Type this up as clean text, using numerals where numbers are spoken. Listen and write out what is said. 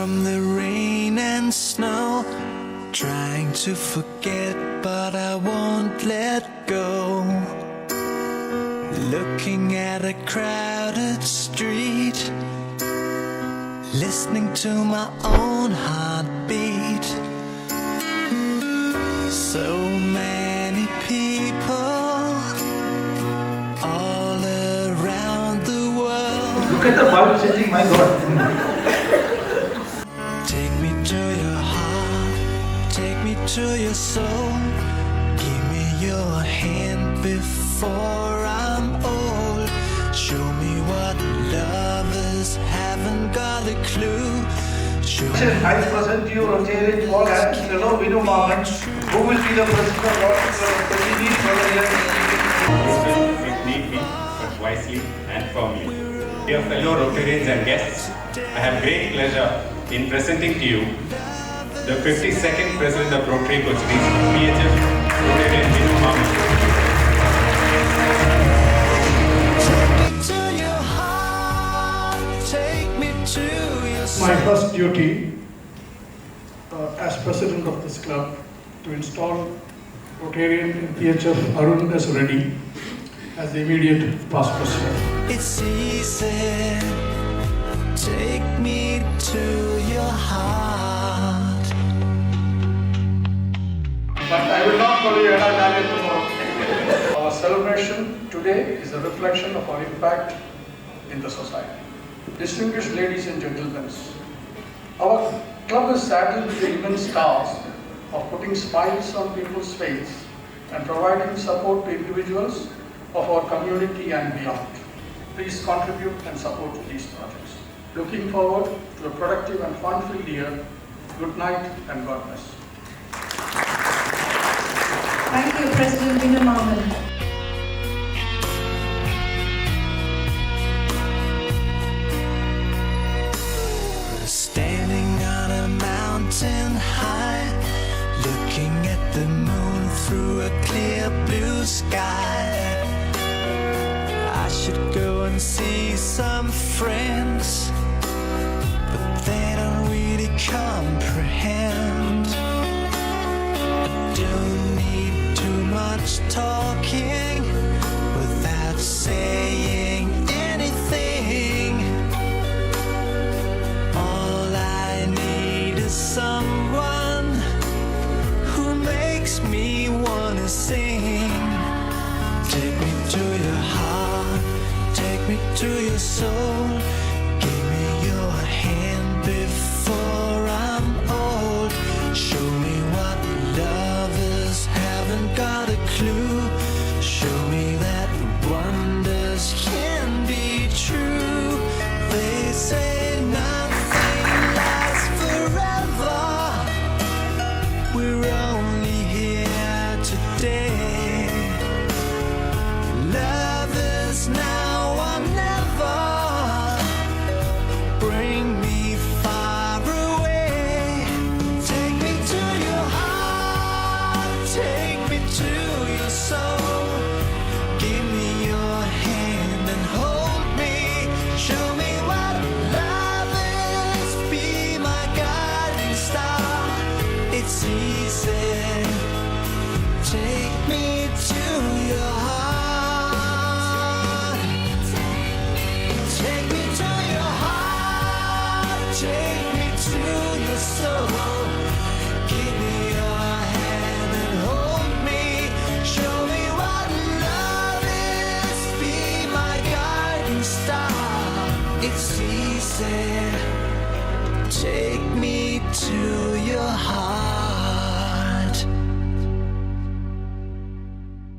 from the rain and snow, trying to forget, but I won't let go. Looking at a crowded street, listening to my own heartbeat. So many people all around the world. Look at the bulb changing, my God. Take me to your heart, take me to your soul. Give me your hand before I'm old. Show me what lovers haven't got a clue. I present you Rtn Vinu Vinu Mammen, who will be the president of Rotary for the year. If need be, but wisely and firmly. Dear fellow Rotarians and guests, I have great pleasure in presenting to you the 52nd President of Rotary Cochin, PHF Rtn Vinu Mammen. My first duty as president of this club to install Rotarian in PHF Arun as ready as the immediate past president. It's easy, take me to your heart. But I will not follow your diet tomorrow. Our celebration today is a reflection of our impact in the society. Distinguished ladies and gentlemen, our club is saddled with the immense task of putting smiles on people's faces and providing support to individuals of our community and beyond. Please contribute and support these projects. Looking forward to a productive and fun-filled year. Good night and God bless. Thank you, President Vinu Mammen. Standing on a mountain high, looking at the moon through a clear blue sky. I should go and see some friends, but they don't really comprehend. I don't need too much talking without saying anything. All I need is someone who makes me wanna sing. Take me to your heart, take me to your soul. Give me your hand before I'm old. Show me what lovers haven't got a clue. Show me that wonders can be true. They say nothing lasts forever. We're only here today. Lovers now or never. Bring me far away. Take me to your heart, take me to your soul. Give me your hand and hold me. Show me what love is. Be my guiding star. It's easy. Take me to your heart. Take me to your heart. Take me to your soul. Give me your hand and hold me. Show me what love is. Be my guiding star. It's easy. Take me to your heart.